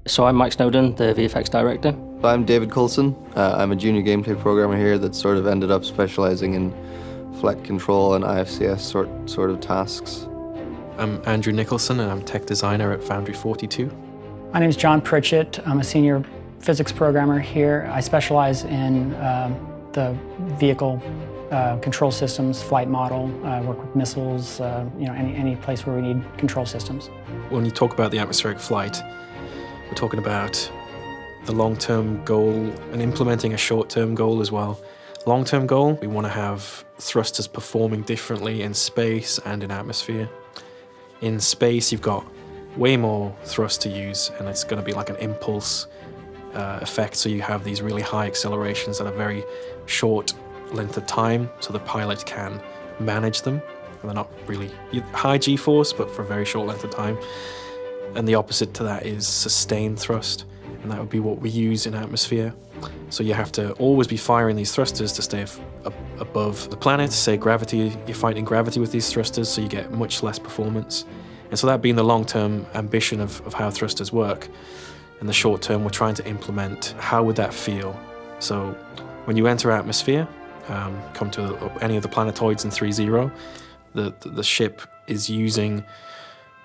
So I'm Mike Snowden, the VFX director. I'm David Coulson. I'm a junior gameplay programmer here that sort of ended up specializing in flight control and IFCS sort of tasks. I'm Andrew Nicholson and I'm tech designer at Foundry 42. My name is John Pritchett. I'm a senior physics programmer here. I specialize in the vehicle control systems, flight model, work with missiles, any place where we need control systems. When you talk about the atmospheric flight, we're talking about the long-term goal and implementing a short-term goal as well. Long-term goal, we want to have thrusters performing differently in space and in atmosphere. In space, you've got way more thrust to use, and it's going to be like an impulse effect, so you have these really high accelerations at a very short length of time, so the pilot can manage them. And they're not really high G-force, but for a very short length of time. And the opposite to that is sustained thrust, and that would be what we use in atmosphere. So you have to always be firing these thrusters to stay above the planet. Say gravity, you're fighting gravity with these thrusters, so you get much less performance. And so that being the long-term ambition of how thrusters work. In the short term, we're trying to implement how would that feel. So when you enter atmosphere, come to any of the planetoids in 3.0, the ship is using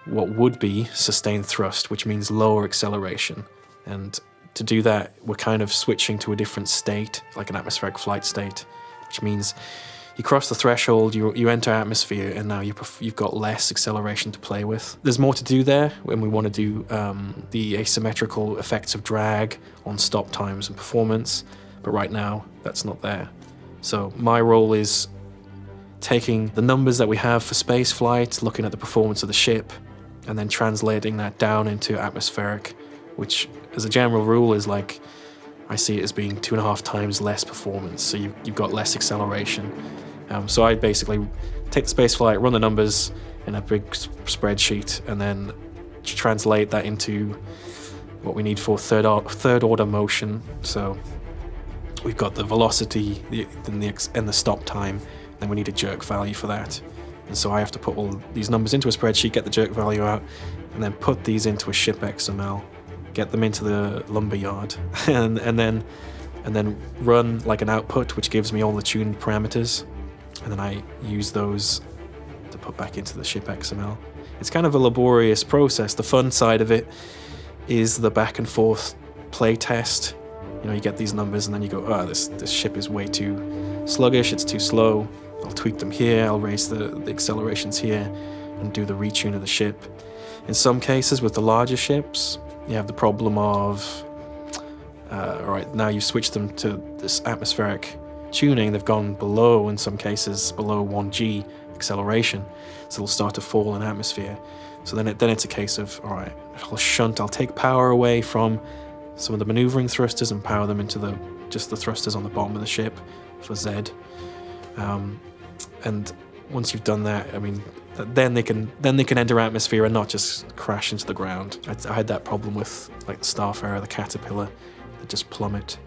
what would be sustained thrust, which means lower acceleration. And to do that, we're kind of switching to a different state, like an atmospheric flight state, which means you cross the threshold, you enter atmosphere, and now you've got less acceleration to play with. There's more to do there when we want to do the asymmetrical effects of drag on stop times and performance, but right now that's not there. So my role is taking the numbers that we have for space flight, looking at the performance of the ship, and then translating that down into atmospheric, which as a general rule is like, I see it as being 2.5 times less performance, so you've got less acceleration. So I basically take the space flight, run the numbers in a big spreadsheet, and then translate that into what we need for third order motion. So we've got the velocity and the stop time, then we need a jerk value for that. And so I have to put all these numbers into a spreadsheet, get the jerk value out, and then put these into a ship XML, get them into the lumberyard, and then run like an output, which gives me all the tuned parameters, and then I use those to put back into the ship XML. It's kind of a laborious process. The fun side of it is the back and forth play test. You get these numbers and then you go, oh, this ship is way too sluggish, it's too slow. I'll tweak them here, I'll raise the accelerations here, and do the retune of the ship. In some cases, with the larger ships, you have the problem of, all right, now you've switched them to this atmospheric tuning, they've gone below, in some cases, below 1G acceleration, so they'll start to fall in atmosphere. So then it's a case of, all right, I'll take power away from some of the maneuvering thrusters and power them into just the thrusters on the bottom of the ship for Z. And once you've done that, I mean, then they can enter atmosphere and not just crash into the ground. I had that problem with like the Starfarer, the Caterpillar, that just plummet,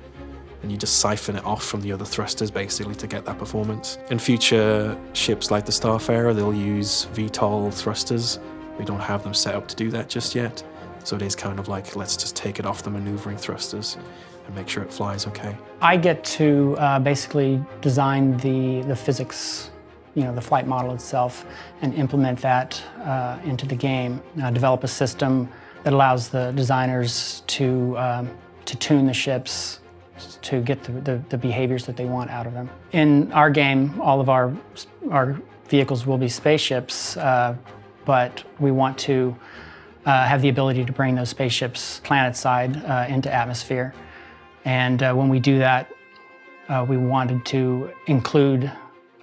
and you just siphon it off from the other thrusters basically to get that performance. In future ships like the Starfarer, they'll use VTOL thrusters. We don't have them set up to do that just yet, so it is kind of like, let's just take it off the maneuvering thrusters and make sure it flies okay. I get to basically design the physics, the flight model itself, and implement that into the game. Develop a system that allows the designers to tune the ships to get the behaviors that they want out of them. In our game, all of our vehicles will be spaceships, but we want to have the ability to bring those spaceships planet-side into atmosphere. And when we do that, we wanted to include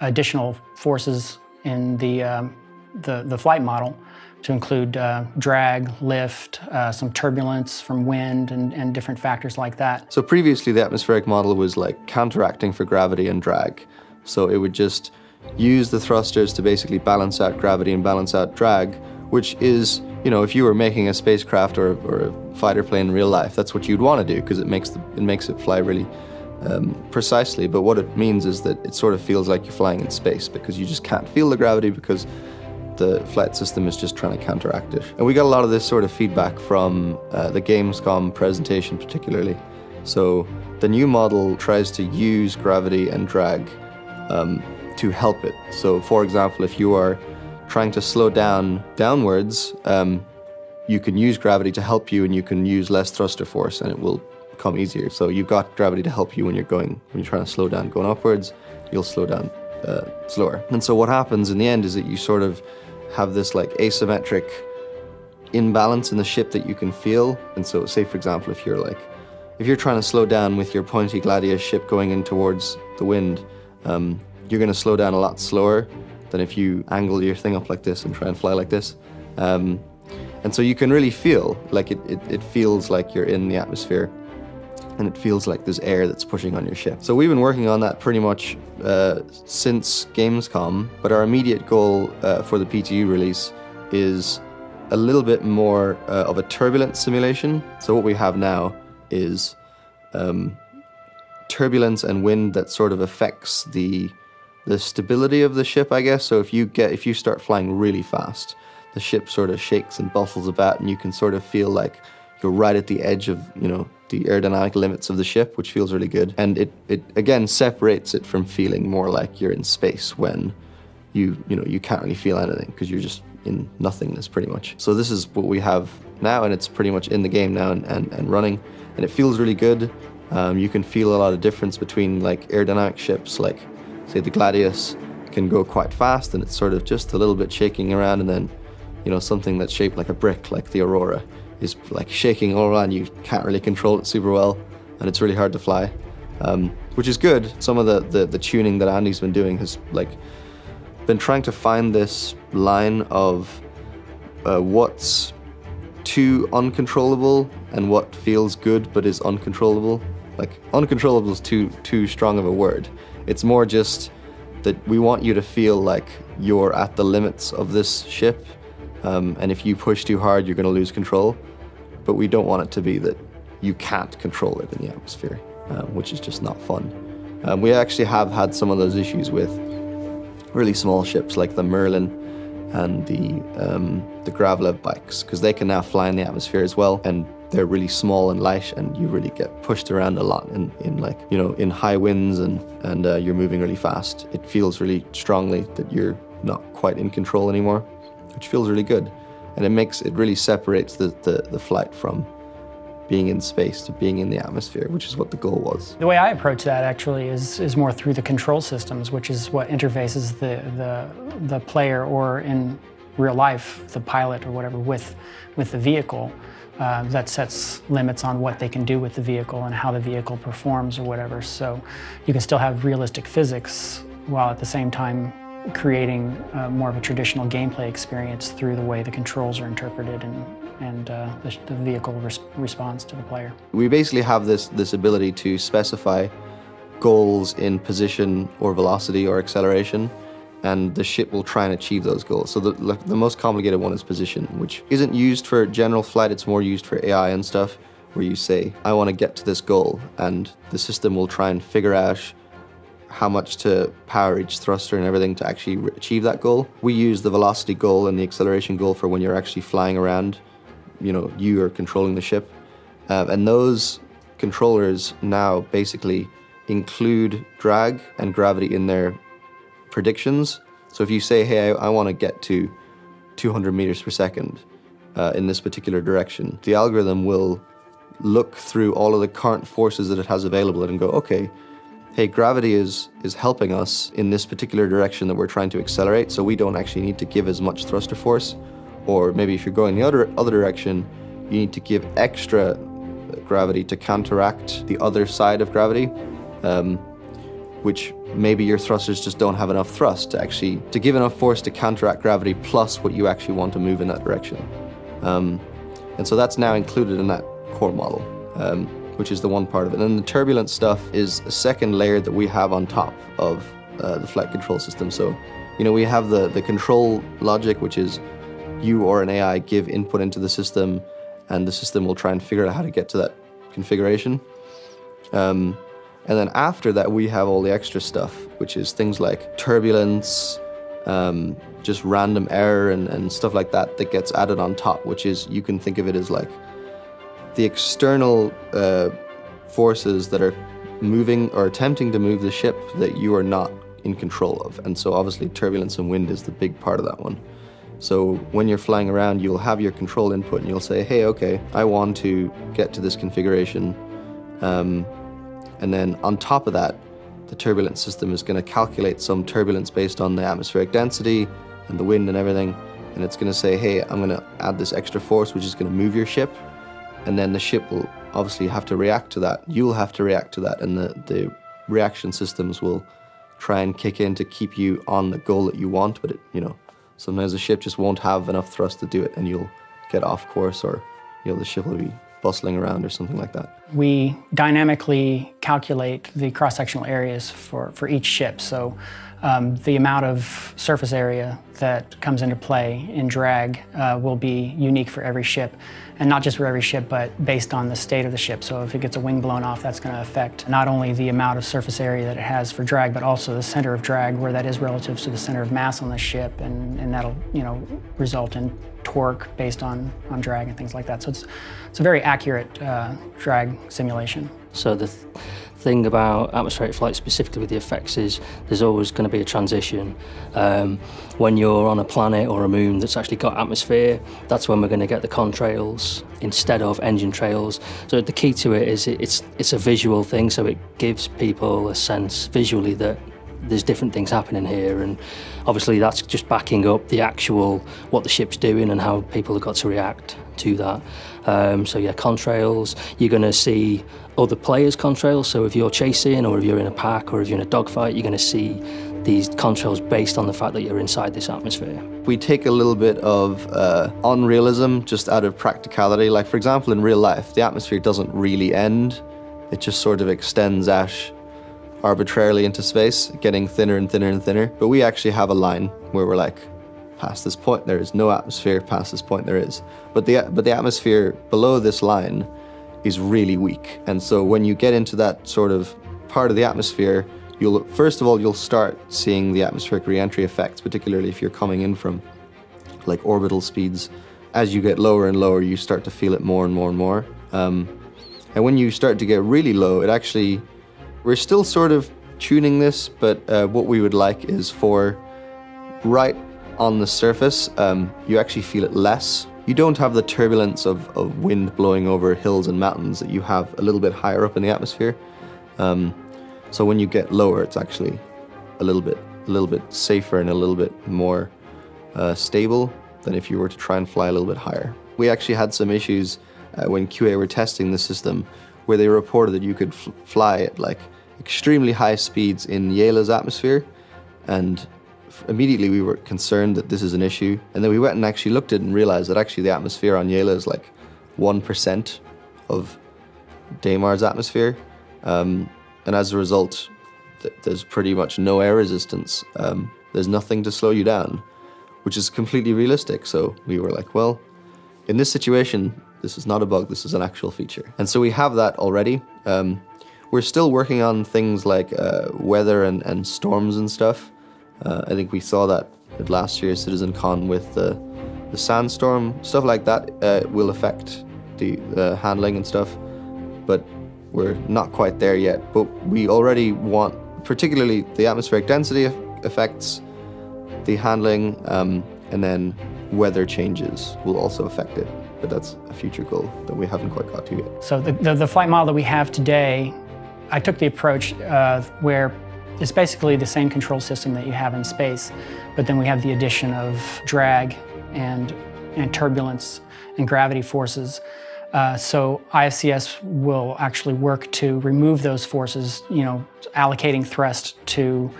additional forces in the flight model, to include drag, lift, some turbulence from wind, and different factors like that. So previously the atmospheric model was like counteracting for gravity and drag. So it would just use the thrusters to basically balance out gravity and balance out drag, which is, if you were making a spacecraft or a fighter plane in real life, that's what you'd want to do, because it makes it fly really precisely. But what it means is that it sort of feels like you're flying in space, because you just can't feel the gravity, because the flight system is just trying to counteract it. And we got a lot of this sort of feedback from the Gamescom presentation particularly. So the new model tries to use gravity and drag to help it. So for example, if you are trying to slow down downwards, you can use gravity to help you, and you can use less thruster force and it will come easier. So you've got gravity to help you when you're trying to slow down going upwards, you'll slow down slower. And so what happens in the end is that you sort of have this like asymmetric imbalance in the ship that you can feel. And so say for example, if you're trying to slow down with your pointy Gladius ship going in towards the wind, you're going to slow down a lot slower than if you angle your thing up like this and try and fly like this. And so you can really feel like it feels like you're in the atmosphere, and it feels like there's air that's pushing on your ship. So we've been working on that pretty much since Gamescom, but our immediate goal for the PTU release is a little bit more of a turbulence simulation. So what we have now is turbulence and wind that sort of affects the stability of the ship, I guess. So if you start flying really fast, the ship sort of shakes and bustles about, and you can sort of feel like you're right at the edge of, the aerodynamic limits of the ship, which feels really good. And it again separates it from feeling more like you're in space when you can't really feel anything because you're just in nothingness pretty much. So this is what we have now, and it's pretty much in the game now and running, and it feels really good. You can feel a lot of difference between like aerodynamic ships, like say the Gladius can go quite fast and it's sort of just a little bit shaking around, and then something that's shaped like a brick, like the Aurora, is like shaking all around. You can't really control it super well, and it's really hard to fly, which is good. Some of the tuning that Andy's been doing has been trying to find this line of what's too uncontrollable and what feels good but is uncontrollable. Like uncontrollable is too strong of a word. It's more just that we want you to feel like you're at the limits of this ship. And if you push too hard, you're going to lose control. But we don't want it to be that you can't control it in the atmosphere, which is just not fun. We actually have had some of those issues with really small ships like the Merlin and the Gravlev bikes, because they can now fly in the atmosphere as well, and they're really small and light, and you really get pushed around a lot in high winds, and you're moving really fast. It feels really strongly that you're not quite in control anymore, which feels really good. And it really separates the flight from being in space to being in the atmosphere, which is what the goal was. The way I approach that actually is more through the control systems, which is what interfaces the player, or in real life, the pilot or whatever, with the vehicle. That sets limits on what they can do with the vehicle and how the vehicle performs or whatever. So you can still have realistic physics while at the same time creating more of a traditional gameplay experience through the way the controls are interpreted and the vehicle responds to the player. We basically have this ability to specify goals in position or velocity or acceleration, and the ship will try and achieve those goals. So the most complicated one is position, which isn't used for general flight, it's more used for AI and stuff, where you say, I want to get to this goal, and the system will try and figure out how much to power each thruster and everything to actually achieve that goal. We use the velocity goal and the acceleration goal for when you're actually flying around, you are controlling the ship. And those controllers now basically include drag and gravity in their predictions. So if you say, hey, I want to get to 200 meters per second in this particular direction, the algorithm will look through all of the current forces that it has available and go, okay, hey, gravity is helping us in this particular direction that we're trying to accelerate, so we don't actually need to give as much thruster force. Or maybe if you're going the other direction, you need to give extra gravity to counteract the other side of gravity, which maybe your thrusters just don't have enough thrust to give enough force to counteract gravity plus what you actually want to move in that direction. And so that's now included in that core model. Which is the one part of it. And then the turbulence stuff is a second layer that we have on top of the flight control system. So, we have the control logic, which is you or an AI give input into the system, and the system will try and figure out how to get to that configuration. And then after that, we have all the extra stuff, which is things like turbulence, just random error and stuff like that gets added on top, which is, you can think of it as like the external forces that are moving or attempting to move the ship that you are not in control of. And so obviously turbulence and wind is the big part of that one. So when you're flying around, you'll have your control input and you'll say, hey, okay, I want to get to this configuration. And then on top of that, the turbulence system is going to calculate some turbulence based on the atmospheric density and the wind and everything. And it's going to say, hey, I'm going to add this extra force, which is going to move your ship. And then the ship will obviously have to react to that. You'll have to react to that. And the reaction systems will try and kick in to keep you on the goal that you want. But, sometimes the ship just won't have enough thrust to do it, and you'll get off course, or the ship will be bustling around or something like that. We dynamically calculate the cross-sectional areas for each ship. So the amount of surface area that comes into play in drag will be unique for every ship. And not just for every ship, but based on the state of the ship. So if it gets a wing blown off, that's going to affect not only the amount of surface area that it has for drag, but also the center of drag, where that is relative to the center of mass on the ship, and that'll result in torque based on drag and things like that. So it's a very accurate drag simulation. So the thing about atmospheric flight, specifically with the effects, is there's always going to be a transition. When you're on a planet or a moon that's actually got atmosphere, that's when we're going to get the contrails instead of engine trails. So the key to it is it's a visual thing, so it gives people a sense visually that there's different things happening here, and obviously that's just backing up the actual what the ship's doing and how people have got to react to that. So yeah, contrails, you're going to see other players' contrails. So if you're chasing, or if you're in a pack, or if you're in a dogfight, you're going to see these contrails based on the fact that you're inside this atmosphere. We take a little bit of unrealism just out of practicality. Like, for example, in real life, the atmosphere doesn't really end. It just sort of extends out arbitrarily into space, getting thinner and thinner and thinner. But we actually have a line where we're like, past this point there is no atmosphere, past this point there is. But the atmosphere below this line is really weak. And so when you get into that sort of part of the atmosphere, first of all, you'll start seeing the atmospheric re-entry effects, particularly if you're coming in from like orbital speeds. As you get lower and lower, you start to feel it more and more and more. And when you start to get really low, we're still sort of tuning this, but what we would like is for right on the surface, you actually feel it less. You don't have the turbulence of wind blowing over hills and mountains that you have a little bit higher up in the atmosphere. So when you get lower, it's actually a little bit safer and a little bit more stable than if you were to try and fly a little bit higher. We actually had some issues when QA were testing the system, where they reported that you could fly at like extremely high speeds in Yela's atmosphere, and immediately we were concerned that this is an issue. And then we went and actually looked at it and realized that actually the atmosphere on Yela is like 1% of Damar's atmosphere. And as a result, there's pretty much no air resistance. There's nothing to slow you down, which is completely realistic. So we were like, well, in this situation, this is not a bug, this is an actual feature. And so we have that already. We're still working on things like weather and storms and stuff. I think we saw that at last year's CitizenCon with the sandstorm. Stuff like that will affect the handling and stuff, but we're not quite there yet. But we already want, particularly the atmospheric density effects, the handling, and then weather changes will also affect it. But that's a future goal that we haven't quite got to yet. So the flight model that we have today, I took the approach where it's basically the same control system that you have in space, but then we have the addition of drag and turbulence and gravity forces. So IFCS will actually work to remove those forces, allocating thrust to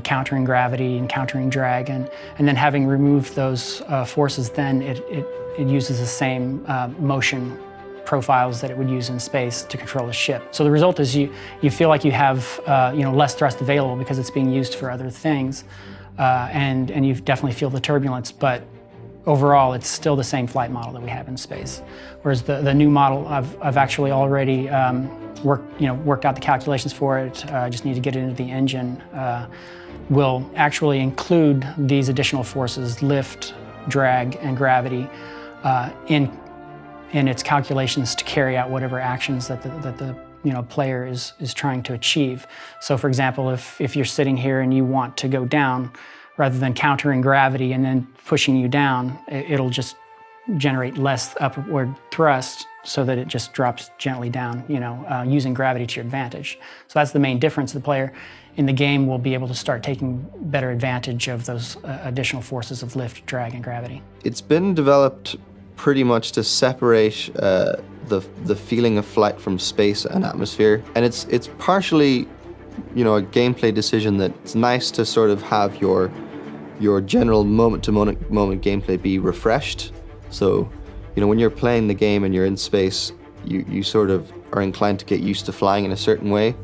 countering gravity and countering drag, and then having removed those forces, then it uses the same motion profiles that it would use in space to control a ship. So the result is you feel like you have less thrust available because it's being used for other things, and you definitely feel the turbulence, but overall it's still the same flight model that we have in space. Whereas the new model, I've actually already worked out the calculations for it. I just need to get it into the engine. Will actually include these additional forces, lift, drag, and gravity, in its calculations to carry out whatever actions that the player is trying to achieve. So for example, if you're sitting here and you want to go down, rather than countering gravity and then pushing you down, it'll just generate less upward thrust so that it just drops gently down, using gravity to your advantage. So that's the main difference. The player in the game will be able to start taking better advantage of those additional forces of lift, drag, and gravity. It's been developed pretty much to separate the feeling of flight from space and atmosphere, and it's partially, a gameplay decision that it's nice to sort of have your general moment-to-moment gameplay be refreshed. So, when you're playing the game and you're in space, you sort of are inclined to get used to flying in a certain way.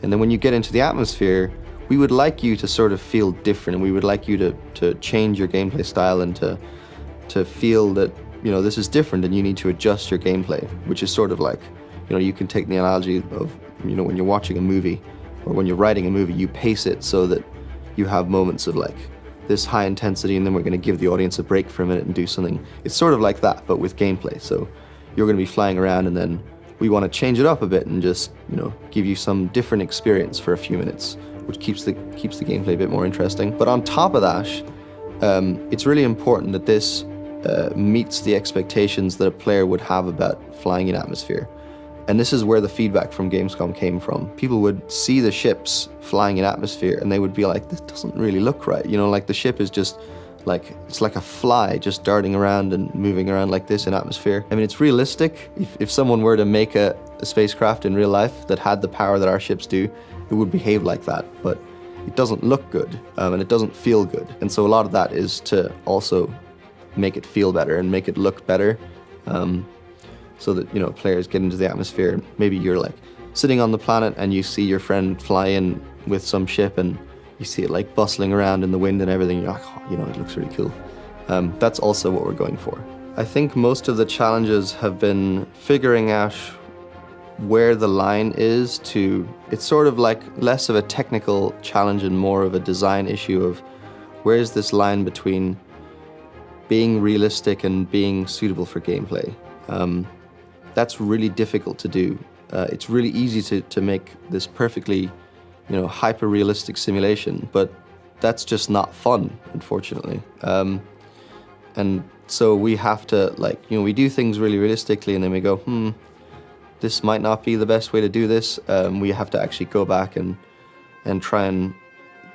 And then when you get into the atmosphere, we would like you to sort of feel different, and we would like you to change your gameplay style and to feel that, this is different and you need to adjust your gameplay, which is sort of like, you can take the analogy of, when you're watching a movie or when you're writing a movie, you pace it so that you have moments of like this high intensity, and then we're going to give the audience a break for a minute and do something. It's sort of like that, but with gameplay. So you're going to be flying around, and then we want to change it up a bit and just, give you some different experience for a few minutes, which keeps the gameplay a bit more interesting. But on top of that, it's really important that this meets the expectations that a player would have about flying in atmosphere. And this is where the feedback from Gamescom came from. People would see the ships flying in atmosphere and they would be like, this doesn't really look right. Like the ship is just like, it's like a fly just darting around and moving around like this in atmosphere. I mean, it's realistic. If someone were to make a spacecraft in real life that had the power that our ships do, it would behave like that. But it doesn't look good, and it doesn't feel good. And so a lot of that is to also make it feel better and make it look better. So that, players get into the atmosphere. Maybe you're like sitting on the planet and you see your friend fly in with some ship and you see it like bustling around in the wind and everything. You're like, it looks really cool. That's also what we're going for. I think most of the challenges have been figuring out where the line is to, it's sort of like less of a technical challenge and more of a design issue of where is this line between being realistic and being suitable for gameplay. That's really difficult to do. It's really easy to make this perfectly, hyper-realistic simulation, but that's just not fun, unfortunately. And so we have to, we do things really realistically, and then we go, this might not be the best way to do this. We have to actually go back and try and,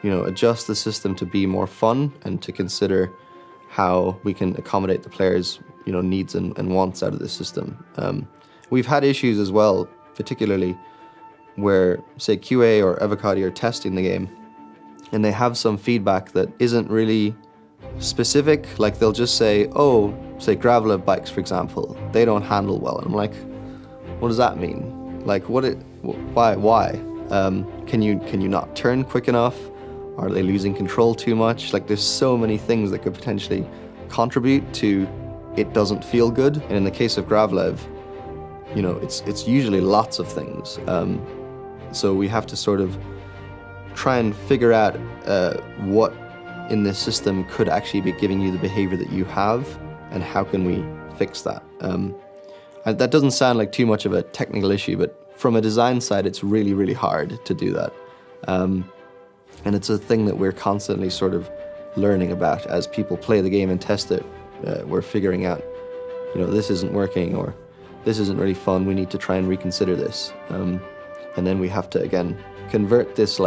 adjust the system to be more fun and to consider how we can accommodate the players' needs and wants out of the system. We've had issues as well, particularly where, say, QA or Avocado are testing the game, and they have some feedback that isn't really specific. Like they'll just say, say Gravlev bikes, for example, they don't handle well. And I'm like, what does that mean? Like, why? Can you not turn quick enough? Are they losing control too much? Like, there's so many things that could potentially contribute to it doesn't feel good. And in the case of Gravlev, it's usually lots of things. So we have to sort of try and figure out what in this system could actually be giving you the behavior that you have, and how can we fix that. That doesn't sound like too much of a technical issue, but from a design side, it's really, really hard to do that. And it's a thing that we're constantly sort of learning about as people play the game and test it. We're figuring out, this isn't working, or this isn't really fun, we need to try and reconsider this. And then we have to, again, convert this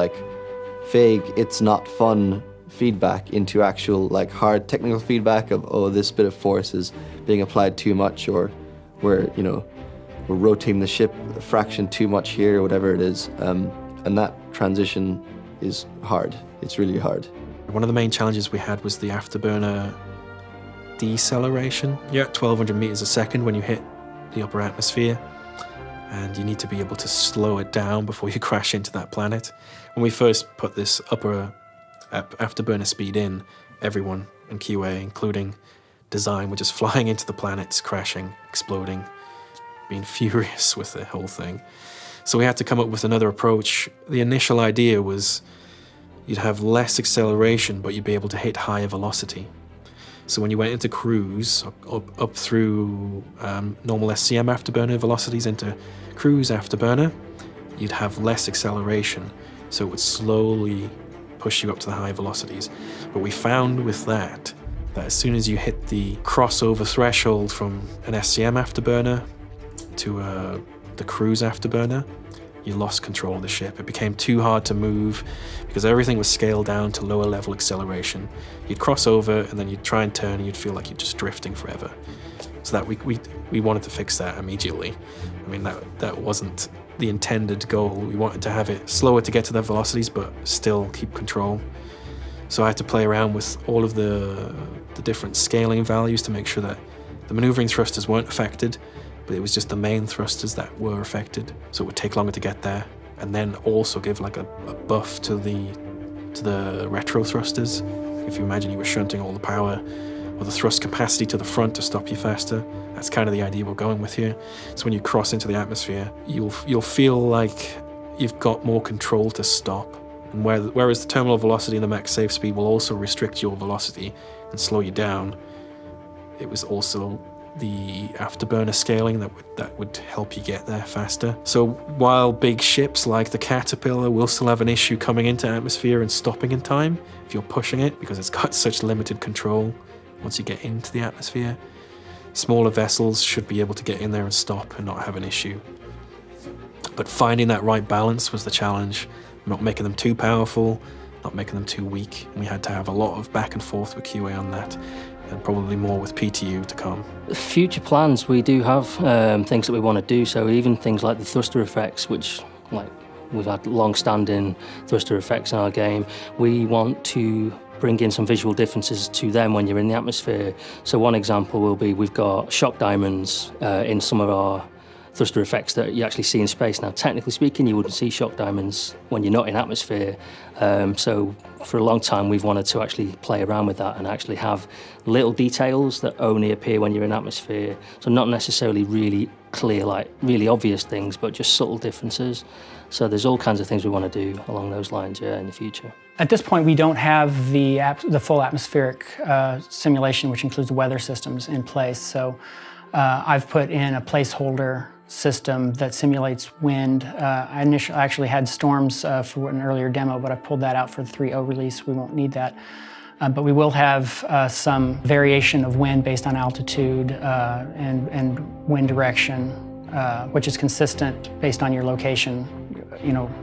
vague, it's not fun feedback into actual hard technical feedback of, this bit of force is being applied too much, or we're rotating the ship a fraction too much here, or whatever it is. And that transition is hard. It's really hard. One of the main challenges we had was the afterburner deceleration. You're at 1200 meters a second when you hit the upper atmosphere, and you need to be able to slow it down before you crash into that planet. When we first put this upper afterburner speed in, everyone in QA, including design. We're just flying into the planets, crashing, exploding, being furious with the whole thing. So we had to come up with another approach. The initial idea was you'd have less acceleration, but you'd be able to hit higher velocity. So when you went into cruise, up through normal SCM afterburner velocities into cruise afterburner, you'd have less acceleration. So it would slowly push you up to the high velocities. But we found with that as soon as you hit the crossover threshold from an SCM afterburner to the cruise afterburner, you lost control of the ship. It became too hard to move because everything was scaled down to lower level acceleration. You'd cross over and then you'd try and turn and you'd feel like you're just drifting forever. So that we wanted to fix that immediately. I mean, that wasn't the intended goal. We wanted to have it slower to get to the velocities but still keep control. So I had to play around with all of the different scaling values to make sure that the maneuvering thrusters weren't affected, but it was just the main thrusters that were affected. So it would take longer to get there, and then also give like a buff to the retro thrusters. If you imagine you were shunting all the power or the thrust capacity to the front to stop you faster, that's kind of the idea we're going with here. So when you cross into the atmosphere, you'll feel like you've got more control to stop. And whereas the terminal velocity and the max safe speed will also restrict your velocity and slow you down, it was also the afterburner scaling that would help you get there faster. So while big ships like the Caterpillar will still have an issue coming into atmosphere and stopping in time if you're pushing it because it's got such limited control once you get into the atmosphere, smaller vessels should be able to get in there and stop and not have an issue. But finding that right balance was the challenge, not making them too powerful, not making them too weak. And we had to have a lot of back and forth with QA on that, and probably more with PTU to come. Future plans, we do have things that we want to do, so even things like the thruster effects, which we've had long-standing thruster effects in our game, we want to bring in some visual differences to them when you're in the atmosphere. So one example will be we've got shock diamonds in some of our thruster effects that you actually see in space. Now, technically speaking, you wouldn't see shock diamonds when you're not in atmosphere. So for a long time, we've wanted to actually play around with that and actually have little details that only appear when you're in atmosphere. So not necessarily really clear, like really obvious things, but just subtle differences. So there's all kinds of things we want to do along those lines, yeah, in the future. At this point, we don't have the full atmospheric simulation, which includes the weather systems in place. So I've put in a placeholder system that simulates wind. I actually had storms for an earlier demo, but I pulled that out for the 3.0 release. We won't need that. But we will have some variation of wind based on altitude and wind direction, which is consistent based on your location,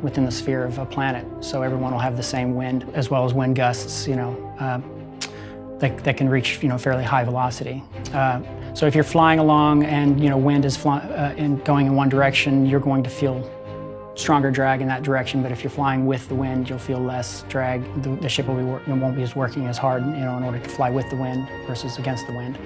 within the sphere of a planet. So everyone will have the same wind, as well as wind gusts, that can reach, fairly high velocity. So if you're flying along and wind is going in one direction, you're going to feel stronger drag in that direction. But if you're flying with the wind, you'll feel less drag. The ship won't be working as hard, in order to fly with the wind versus against the wind.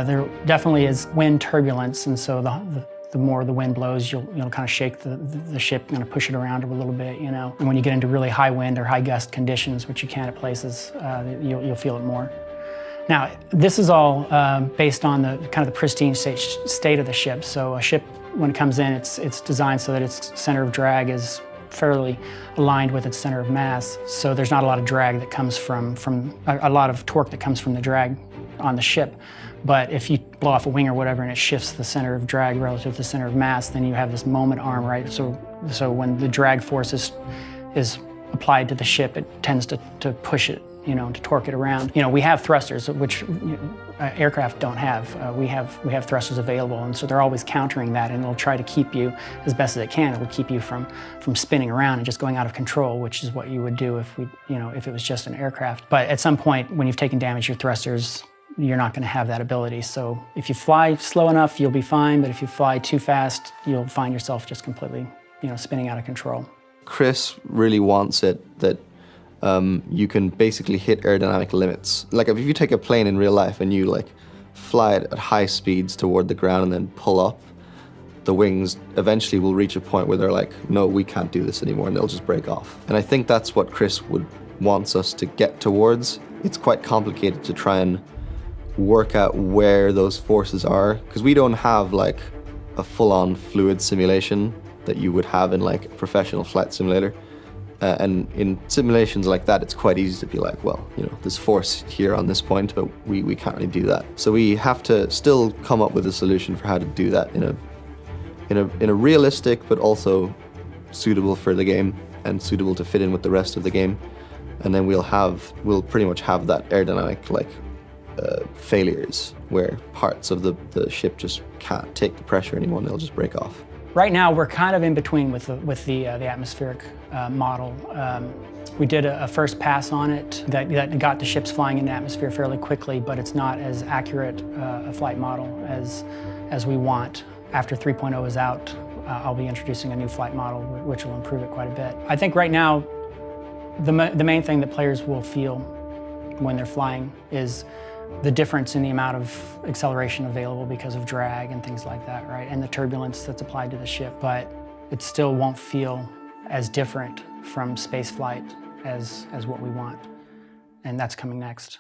There definitely is wind turbulence, and so the more the wind blows, you'll kind of shake the ship, kind of push it around a little bit, And when you get into really high wind or high gust conditions, which you can at places, you'll feel it more. Now, this is all based on the kind of the pristine state of the ship. So a ship, when it comes in, it's designed so that its center of drag is fairly aligned with its center of mass. So there's not a lot of drag that comes from a lot of torque that comes from the drag on the ship. But if you blow off a wing or whatever and it shifts the center of drag relative to the center of mass, then you have this moment arm, right? So when the drag force is applied to the ship, it tends to push it, to torque it around. We have thrusters, which aircraft don't have. We have thrusters available, and so they're always countering that, and it'll try to keep you, as best as it can, it'll keep you from spinning around and just going out of control, which is what you would do if it was just an aircraft. But at some point, when you've taken damage, your thrusters, you're not going to have that ability. So if you fly slow enough, you'll be fine, but if you fly too fast, you'll find yourself just completely, spinning out of control. Chris really wants it that you can basically hit aerodynamic limits. Like if you take a plane in real life and you fly it at high speeds toward the ground and then pull up, the wings eventually will reach a point where they're like, no, we can't do this anymore, and they'll just break off. And I think that's what Chris wants us to get towards. It's quite complicated to try and work out where those forces are, because we don't have like a full-on fluid simulation that you would have in like a professional flight simulator. And in simulations like that, it's quite easy to be like, well, you know, there's force here on this point, but we can't really do that. So we have to still come up with a solution for how to do that in a realistic, but also suitable for the game and suitable to fit in with the rest of the game. And then we'll pretty much have that aerodynamic like failures where parts of the ship just can't take the pressure anymore and they'll just break off. Right now, we're kind of in between with the atmospheric model. We did a first pass on it that got the ships flying in the atmosphere fairly quickly, but it's not as accurate a flight model as we want. After 3.0 is out, I'll be introducing a new flight model, which will improve it quite a bit. I think right now, the main thing that players will feel when they're flying is the difference in the amount of acceleration available because of drag and things like that, right? And the turbulence that's applied to the ship, but it still won't feel as different from space flight as what we want. And that's coming next.